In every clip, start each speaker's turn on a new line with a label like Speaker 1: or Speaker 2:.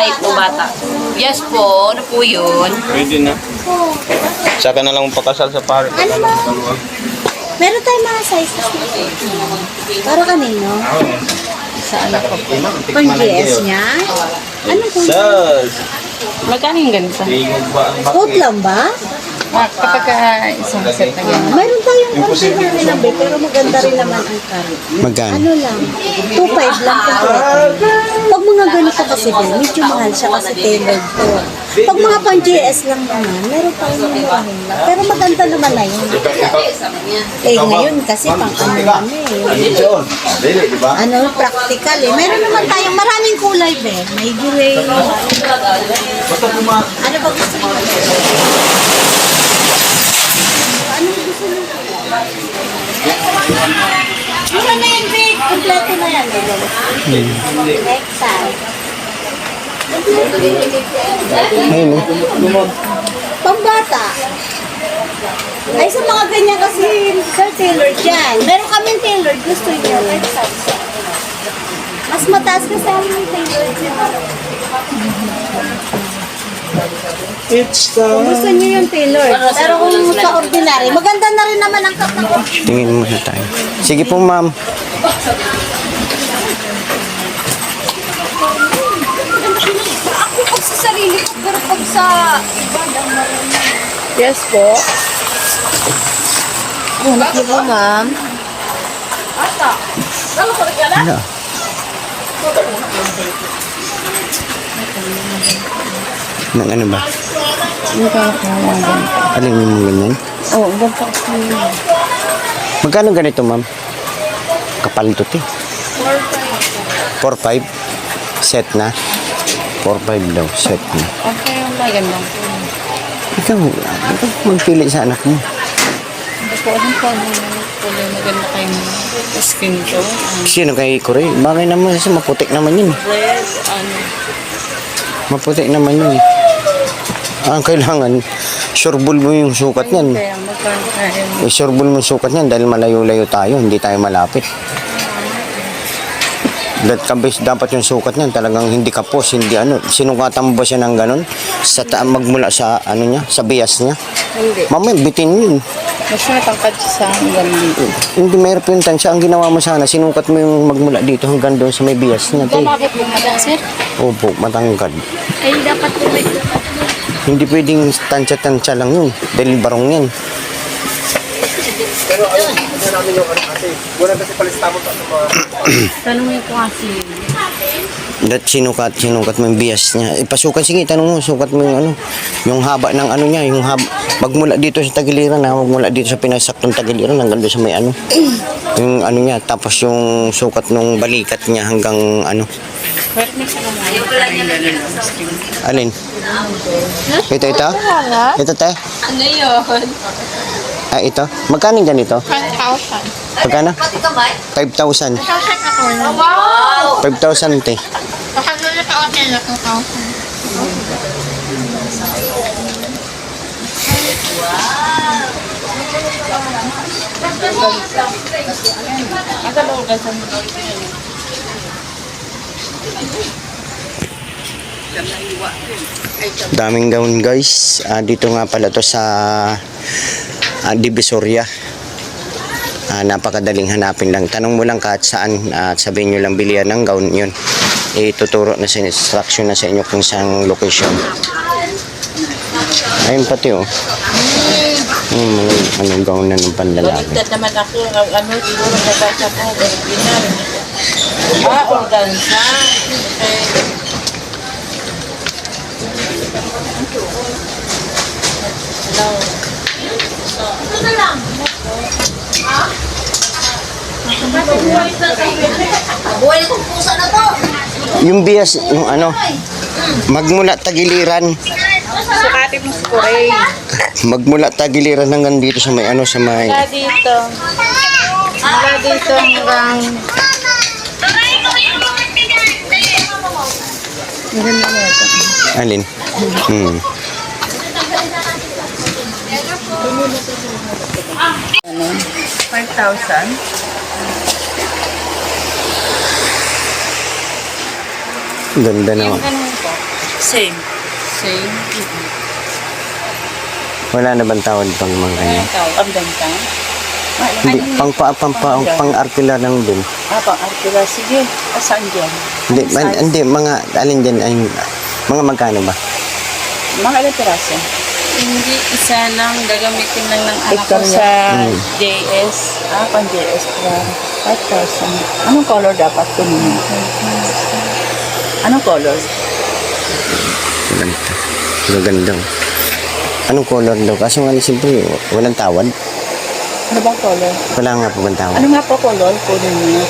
Speaker 1: height ng bata. Yes po, ano po yun?
Speaker 2: Pwede na. Saka na lang pakasal sa pare.
Speaker 3: Ano ba? Meron tayong mga sizes na. Para kanino?
Speaker 1: Sa ano po po?
Speaker 3: Pang GS niya? Ano po?
Speaker 2: Sas!
Speaker 1: Magkano yung ganito?
Speaker 2: Tingog ba ang
Speaker 3: Coat lang ba?
Speaker 1: Kapag isang set na ganito.
Speaker 3: Mayroon tayong ordinary lang ba? Pero maganda rin naman ang curry.
Speaker 2: Magkano?
Speaker 3: Ano lang? 2.5 lang po. Pag mga ganito kasi din, medyo mahal siya kasi tailored po. Pag mga pang GS lang naman, meron tayong murahin lang. Pero maganda naman na yun. Eh ngayon kasi pang ano kami.
Speaker 2: Dili, di ba?
Speaker 3: Ano, practical eh. Meron naman tayong maraming kulay be. May gray. Ano ba gusto mo? Ano gusto mo? Ano na yan, babe? Kompleto na yan. Next time. Pambata. Ay, sa mga ganyan kasi, sir, tailored yan. Meron kaming tailored. Gusto niyo. Mas mataas kasi ang tailored niya. Kung gusto niyo yung tailored. Pero kung sa ordinary, maganda na rin naman ang katawan.
Speaker 2: Tingin muna tayo. Sige po, ma'am.
Speaker 3: Ako pag sa sarili ko, pero pag sa iba,
Speaker 1: Yes po. Hanap niyo po, ma'am.
Speaker 2: Ano? Nang ano ba?
Speaker 1: Hindi ka nakuha.
Speaker 2: Alin yung mga ganyan?
Speaker 1: Oo, ganito kasi.
Speaker 2: Magkano ganito, ma'am? Kapal to, te. 4-5. Set na. 4-5 daw, set na.
Speaker 1: Okay, yung maganda.
Speaker 2: Ikaw magpili sa anak mo.
Speaker 1: Hindi po alam po ano kulay maganda kayong skin to.
Speaker 2: Sino kay Kore? Bagay naman kasi maputik naman yun.
Speaker 1: Red, ano.
Speaker 2: Maputik naman yun. Ang kailangan, sureball mo yung sukat niyan.
Speaker 1: Kaya magkano kayo.
Speaker 2: Sureball mo yung sukat niyan dahil malayo-layo tayo, hindi tayo malapit. Dapat yung sukat niyan talagang hindi kapos, hindi ano. Sinukatan mo ba siya ng ganun? Magmula sa ano niya, sa bias niya?
Speaker 1: Hindi.
Speaker 2: Mamaya, bitin yun.
Speaker 1: Mas may tangkad siya sa hanggang dito.
Speaker 2: Hindi mayroon po yung tansya. Ang ginawa mo sana, sinukat mo yung magmula dito hanggang doon sa may bias niya. Te.
Speaker 1: Tumabot mo madang, sir?
Speaker 2: Opo, matangkad.
Speaker 3: ay dapat po may
Speaker 2: Hindi pwedeng tansya-tansya lang yun. Dahil barong yan.
Speaker 4: Pero ayun, hindi namin yung ano kasi. Wala kasi palistamo pa sa mga...
Speaker 1: Tanungin ko kasi.
Speaker 2: Sinukat mo yung bias niya. Ipasukat, sige, tanong mo, sukat mo yung ano, yung haba ng ano niya, yung haba, magmula dito sa tagiliran, magmula dito sa pinasaktong tagiliran, hanggang doon sa may ano, yung ano niya, tapos yung sukat ng balikat niya hanggang ano.
Speaker 1: Pero may sa kamay.
Speaker 2: Alin? Ito? Ito, te?
Speaker 1: Ano yun?
Speaker 2: Ah, ito? Magkano ganito?
Speaker 1: 5,000.
Speaker 2: Magkano?
Speaker 1: Pati kamay?
Speaker 2: 5,000.
Speaker 1: 5,000 ako. Wow!
Speaker 2: 5,000, te.
Speaker 1: Baka nila ka ako nila 2,000.
Speaker 2: Daming gown, guys. Dito nga pala to sa Divisoria. Napakadaling hanapin lang. Tanong mo lang kahit saan at sabihin nyo lang bilihan ng gown yun. Ituturo na sa instruction na sa inyo kung saan location. Ayun pati oh. Anong gown na ng panlalaki.
Speaker 1: Baliktad naman ako. Ano, siguro nabasa ko. Original. Organza. Okay. Hello. Ito na lang. Ha? Buhay na itong pusa na to.
Speaker 2: Yung bias, yung ano, magmula tagiliran.
Speaker 1: Sukatin mo si Corey.
Speaker 2: Magmula tagiliran hanggang dito sa may ano, sa may...
Speaker 1: Mula dito. Mula dito hanggang... Maganda na ito.
Speaker 2: Alin?
Speaker 1: Ano? 5,000.
Speaker 2: Ganda na.
Speaker 1: Yung ganun po.
Speaker 5: Same.
Speaker 1: Same.
Speaker 2: Wala na bang tawad pang mga ganyan?
Speaker 5: Ang benta.
Speaker 2: Hindi, pang arkilar lang din.
Speaker 5: Pang Arkila. Sige. Saan dyan?
Speaker 2: Hindi, mga, alin dyan, ay, mga magkano ba?
Speaker 5: Mga ilang piraso?
Speaker 1: Hindi, isa lang. Gagamitin lang ng anak
Speaker 5: Ito
Speaker 1: ko
Speaker 5: sa
Speaker 1: sa JS.
Speaker 5: pang JS pa. 5,000. Anong color dapat kunin? Anong color?
Speaker 2: Ganda. Gaganda. Anong color daw? Kaso nga, siyempre, walang tawad.
Speaker 5: Ano bang color?
Speaker 2: Wala nga po bang tawad.
Speaker 5: Ano nga po color? Kunin niyo.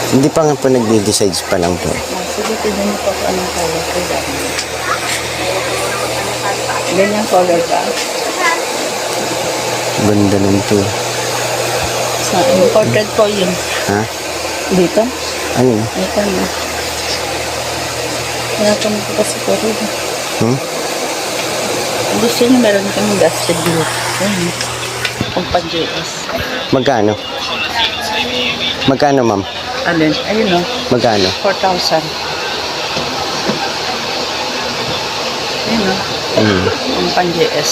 Speaker 2: Hindi pa nga po nag-decides pa lang po.
Speaker 5: Sige, tignan niyo po kung anong color po dahil. Ganyan color ba?
Speaker 2: Ganda nun to.
Speaker 5: Sa imported po yun.
Speaker 2: Ha?
Speaker 5: Dito?
Speaker 2: Ano?
Speaker 5: Ito na. Kaya po nito kasi po rin.
Speaker 2: Hmm?
Speaker 5: Gusto niyo meron kami dusted blue. Ayun. Kung pang-JS.
Speaker 2: Magkano? Magkano, ma'am?
Speaker 5: Alin? Ayun o.
Speaker 2: Magkano?
Speaker 5: 4,000. Ayun o. Kung pang-JS.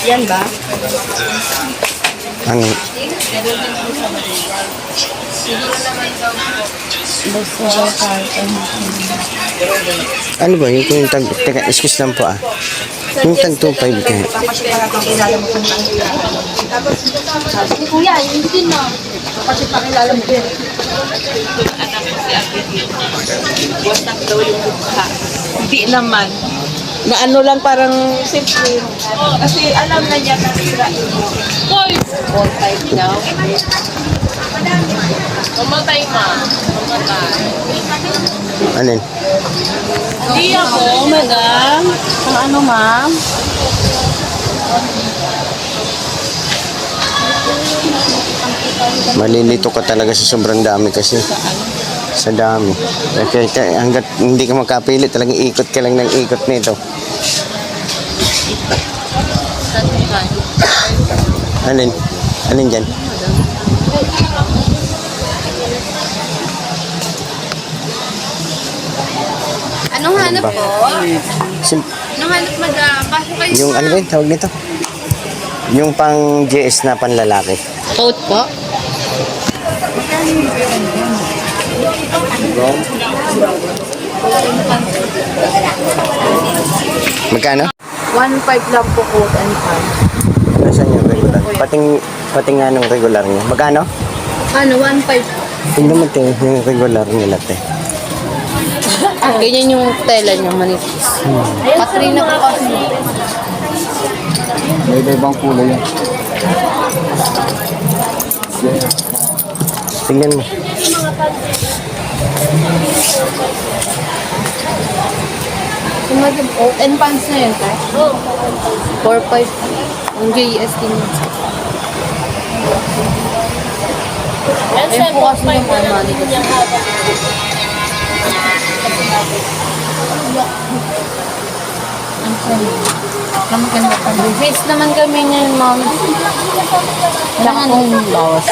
Speaker 5: Yan ba?
Speaker 2: Ano?
Speaker 5: Basta daw carton.
Speaker 2: Ano ba? Yung tag... Teka, excuse lang po ah. Yung tag 2.5 ka.
Speaker 3: Kuya, hindi na. Kasi pakilala mo din.
Speaker 1: Anak ko si Ate Dito. Wasak daw yung mukha. Hindi naman.
Speaker 5: Na ano lang parang simple. Kasi alam na niya na sira ito.
Speaker 1: Hoy! 4-5 daw. Mamatay ma. Mamatay.
Speaker 2: Alin?
Speaker 1: Hindi ako, madam.
Speaker 5: Ang ano ma'am?
Speaker 2: Malilito ka talaga sa sobrang dami kasi. Sa dami. Kaya hanggat hindi ka makapili, talagang ikot ka lang ng ikot nito. Alin? Alin dyan?
Speaker 1: Anong hanap po?
Speaker 2: Sim-
Speaker 1: Anong hanap madam? Baso kayo
Speaker 2: yung ano ba yun? Tawag nito? Yung pang JS na panlalaki.
Speaker 1: Coat po?
Speaker 2: Magkano?
Speaker 5: 1.5 lang po coat and pants.
Speaker 2: Nasaan yung regular? Pating nga nung regular niya. Magkano?
Speaker 1: Ano, 1.5.
Speaker 2: Tingnan mo yung regular nila te.
Speaker 1: Ganyan yung tela niya, manipis. Patri na po kasi.
Speaker 4: May ibang kulay yan.
Speaker 2: Tingnan mo.
Speaker 1: Coat and pants na yun, te? 4.5. Ang JS din yun. Ayun po kasi yung money ko. Ang maganda pa. Face naman kami niyan, ma'am. Wala akong bawas.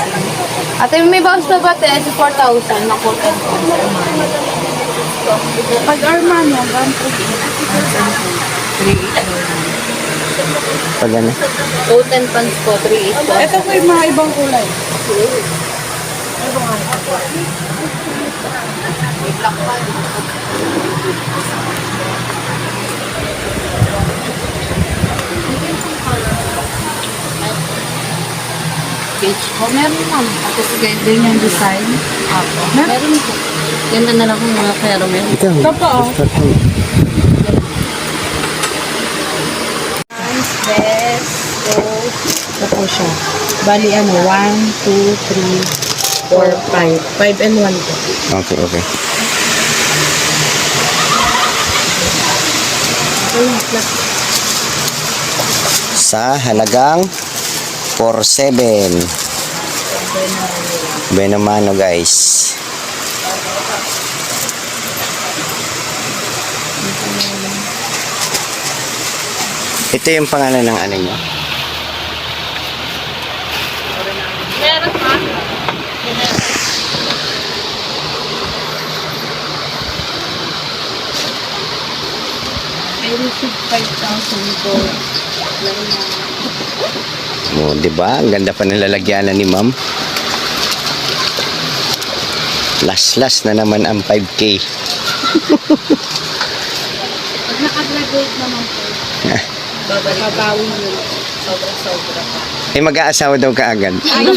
Speaker 1: Ate, may bawas na ba, te? 4,000 na coat and pants.
Speaker 5: Pag Armani, hanggang
Speaker 2: Pag ano?
Speaker 1: Coat and pants po, 3,800.
Speaker 5: ito po yung mga ibang kulay.
Speaker 1: Beach po, meron lang. Tapos din yung design. Apo. Meron po. Ganda na lang kung mga caramel.
Speaker 2: Ikaw.
Speaker 5: Totoo.
Speaker 3: Best. So,
Speaker 5: Ito po siya. Bali ano, 1, 2, 3, 4, 5. 5 and 1 po.
Speaker 2: Okay, okay. Sa halagang 4,700. Benamano guys. Ito yung pangalan ng ano nyo?
Speaker 1: Meron pa. I received 5,000 po.
Speaker 2: Oh, di ba? Ang ganda pa ng lalagyanan ni ma'am. Last na naman ang 5K.
Speaker 1: Pag nakagraduate naman po, babawi yun. Sobra-sobra.
Speaker 2: Eh, mag-aasawa daw ka agad.
Speaker 1: Ay,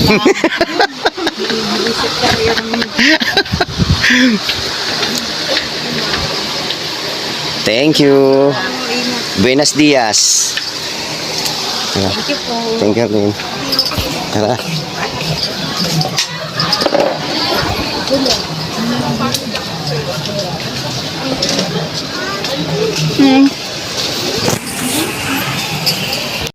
Speaker 1: Visit career mo.
Speaker 2: Thank you. Buenos dias.
Speaker 1: Thank you po.
Speaker 2: Thank you rin. Tara.
Speaker 1: Hmm.